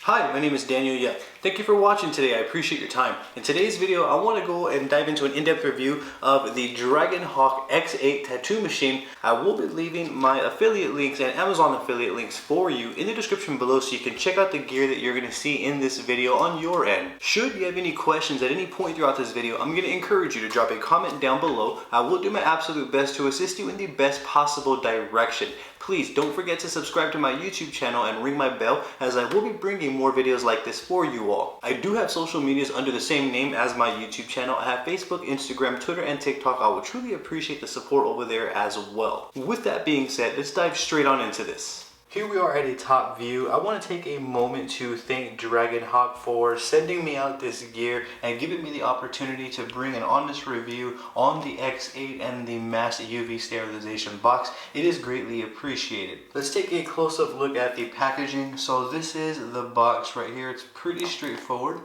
Hi, my name is Daniel Yuck. Thank you for watching today. I appreciate your time. In today's video, I want to go and dive into an in-depth review of the Dragonhawk X8 Tattoo Machine. I will be leaving my affiliate links and Amazon affiliate links for you in the description below so you can check out the gear that you're going to see in this video on your end. Should you have any questions at any point throughout this video, I'm going to encourage you to drop a comment down below. I will do my absolute best to assist you in the best possible direction. Please don't forget to subscribe to my YouTube channel and ring my bell, as I will be bringing more videos like this for you all. I do have social medias under the same name as my YouTube channel. I have Facebook, Instagram, Twitter, and TikTok. I would truly appreciate the support over there as well. With that being said, let's dive straight on into this. Here we are at a top view. I want to take a moment to thank Dragonhawk for sending me out this gear and giving me the opportunity to bring an honest review on the X8 and the mass UV sterilization box. It is greatly appreciated. Let's take a close-up look at the packaging. So this is the box right here. It's pretty straightforward.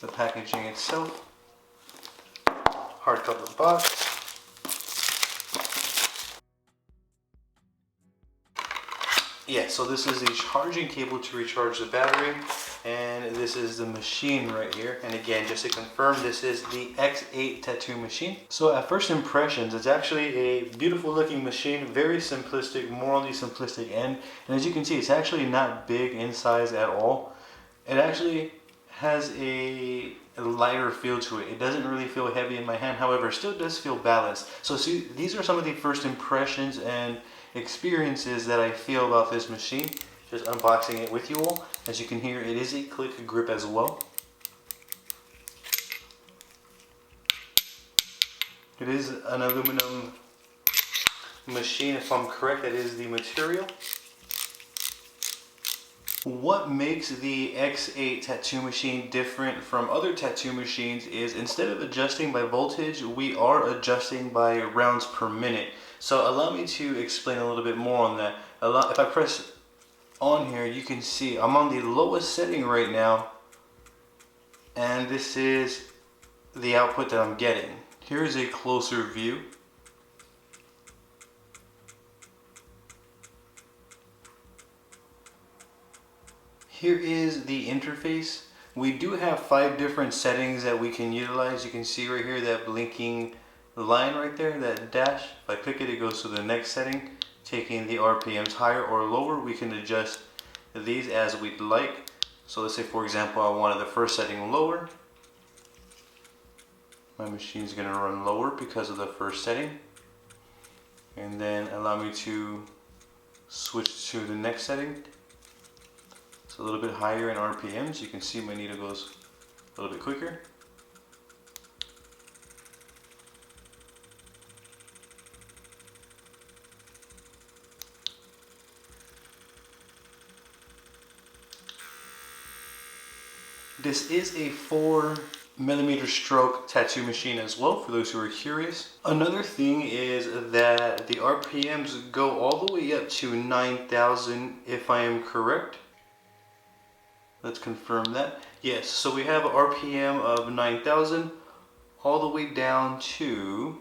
The packaging itself. Hardcover box. Yeah, so this is the charging cable to recharge the battery, and this is the machine right here. And again, just to confirm, this is the X8 Tattoo Machine. So at first impressions, it's actually a beautiful looking machine, very simplistic, more on the simplistic end. And as you can see, it's actually not big in size at all. It actually has a lighter feel to it. It doesn't really feel heavy in my hand, however, it still does feel balanced. So see, these are some of the first impressions and experiences that I feel about this machine. Just unboxing it with you all. As you can hear, it is a click grip as well. It is an aluminum machine, if I'm correct. That is the material. What makes the X8 tattoo machine different from other tattoo machines is instead of adjusting by voltage, we are adjusting by rounds per minute. So allow me to explain a little bit more on that. If I press on here, you can see I'm on the lowest setting right now, and this is the output that I'm getting. Here's a closer view. Here is the interface. We do have 5 different settings that we can utilize. You can see right here that blinking line right there, that dash. If I click it, it goes to the next setting, taking the RPMs higher or lower. We can adjust these as we'd like. So let's say, for example, I wanted the first setting lower. My machine's going to run lower because of the first setting. And then allow me to switch to the next setting. It's a little bit higher in RPMs. You can see my needle goes a little bit quicker. This is a 4mm stroke tattoo machine as well, for those who are curious. Another thing is that the RPMs go all the way up to 9,000 if I am correct. Let's confirm that. Yes, so we have an RPM of 9,000 all the way down to,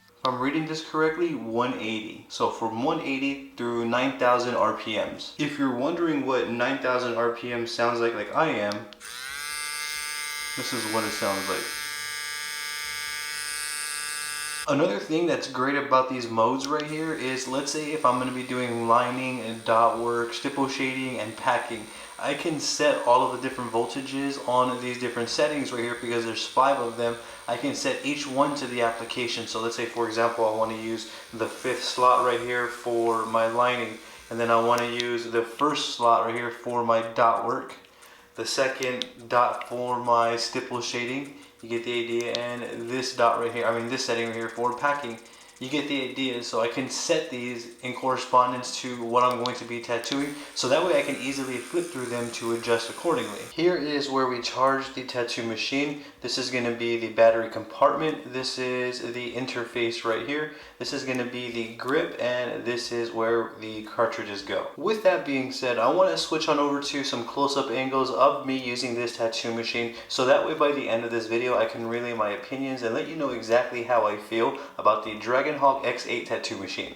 if I'm reading this correctly, 180. So from 180 through 9,000 RPMs. If you're wondering what 9,000 RPMs sounds like I am, this is what it sounds like. Another thing that's great about these modes right here is, let's say if I'm going to be doing lining and dot work, stipple shading, and packing, I can set all of the different voltages on these different settings right here because there's 5 of them. I can set each one to the application. So let's say, for example, I want to use the 5th slot right here for my lining, and then I want to use the 1st slot right here for my dot work, the 2nd dot for my stipple shading. You get the idea, and this dot right here, this setting right here for packing. You get the idea. So I can set these in correspondence to what I'm going to be tattooing, so that way I can easily flip through them to adjust accordingly. Here is where we charge the tattoo machine. This is going to be the battery compartment. This is the interface right here. This is going to be the grip, and this is where the cartridges go. With that being said, I want to switch on over to some close-up angles of me using this tattoo machine, so that way by the end of this video I can relay my opinions and let you know exactly how I feel about the Dragonhawk X8 Tattoo Machine.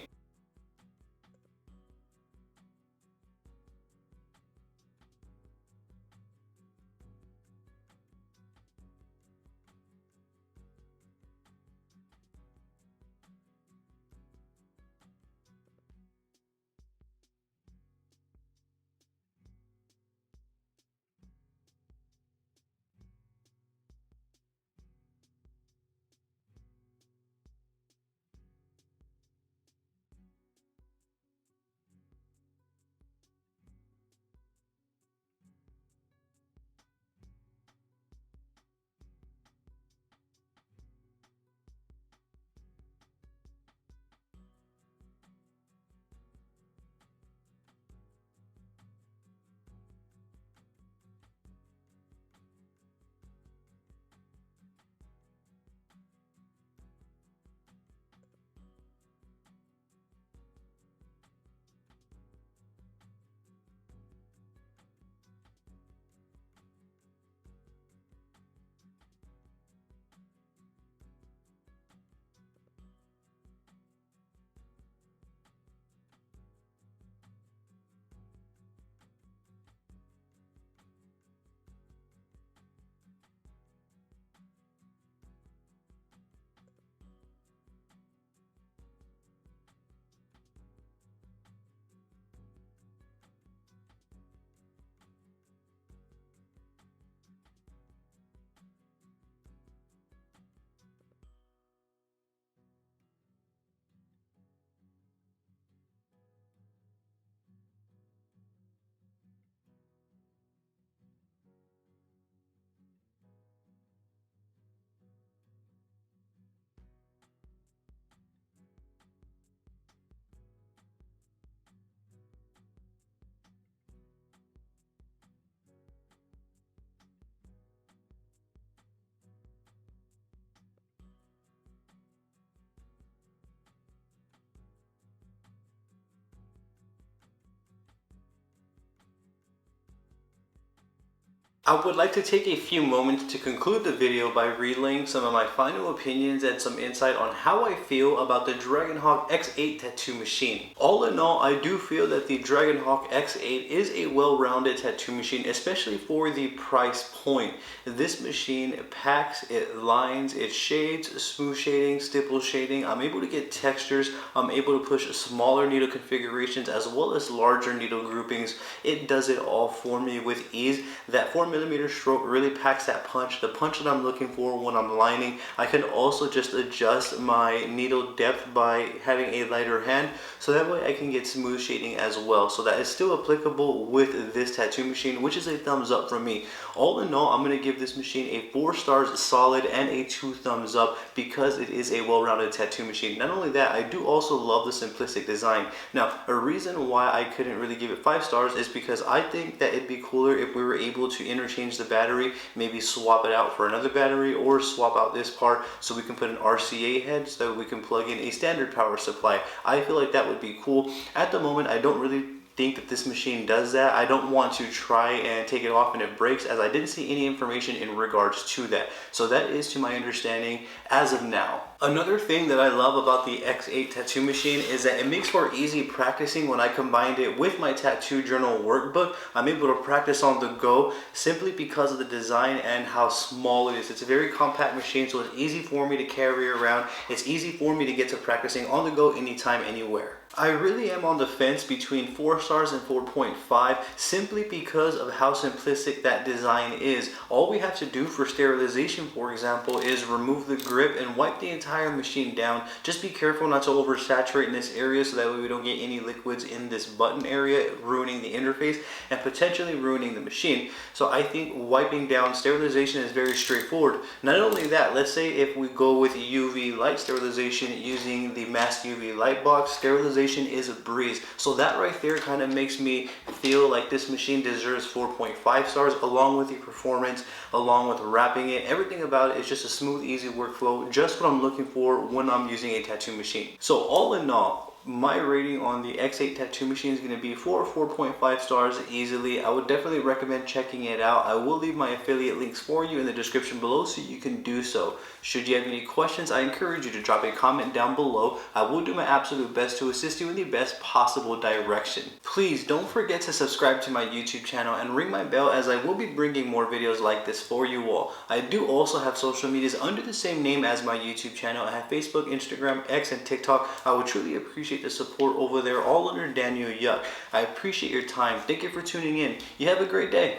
I would like to take a few moments to conclude the video by relaying some of my final opinions and some insight on how I feel about the Dragonhawk X8 Tattoo Machine. All in all, I do feel that the Dragonhawk X8 is a well-rounded tattoo machine, especially for the price point. This machine packs, it lines, it shades, smooth shading, stipple shading. I'm able to get textures. I'm able to push smaller needle configurations as well as larger needle groupings. It does it all for me with ease. That 4mm stroke really packs that punch, the punch that I'm looking for when I'm lining. I can also just adjust my needle depth by having a lighter hand, so that way I can get smooth shading as well. So that is still applicable with this tattoo machine, which is a thumbs up from me. All in all, I'm going to give this machine a 4 stars solid and a 2 thumbs up because it is a well-rounded tattoo machine. Not only that, I do also love the simplistic design. Now, a reason why I couldn't really give it 5 stars is because I think that it'd be cooler if we were able to interchange the battery, maybe swap it out for another battery or swap out this part so we can put an RCA head so that we can plug in a standard power supply. I feel like that would be cool. At the moment, I don't really think that this machine does that. I don't want to try and take it off and it breaks, as I didn't see any information in regards to that. So that is to my understanding as of now. Another thing that I love about the X8 tattoo machine is that it makes for easy practicing. When I combined it with my tattoo journal workbook, I'm able to practice on the go simply because of the design and how small it is. It's a very compact machine, so it's easy for me to carry around. It's easy for me to get to practicing on the go anytime, anywhere. I really am on the fence between 4 stars and 4.5 simply because of how simplistic that design is. All we have to do for sterilization, for example, is remove the grip and wipe the entire machine down. Just be careful not to oversaturate in this area so that way we don't get any liquids in this button area, ruining the interface and potentially ruining the machine. So I think wiping down sterilization is very straightforward. Not only that, let's say if we go with UV light sterilization using the masked UV light box, sterilization is a breeze. So that right there kind of makes me feel like this machine deserves 4.5 stars, along with the performance, along with wrapping it. Everything about it is just a smooth, easy workflow, just what I'm looking for when I'm using a tattoo machine. So all in all, my rating on the X8 tattoo machine is going to be 4 or 4.5 stars easily. I would definitely recommend checking it out. I will leave my affiliate links for you in the description below so you can do so. Should you have any questions, I encourage you to drop a comment down below. I will do my absolute best to assist you in the best possible direction. Please don't forget to subscribe to my YouTube channel and ring my bell, as I will be bringing more videos like this for you all. I do also have social medias under the same name as my YouTube channel. I have Facebook, Instagram, X, and TikTok. I would truly appreciate the support over there, all under Daniel Yuck. I appreciate your time. Thank you for tuning in. You have a great day.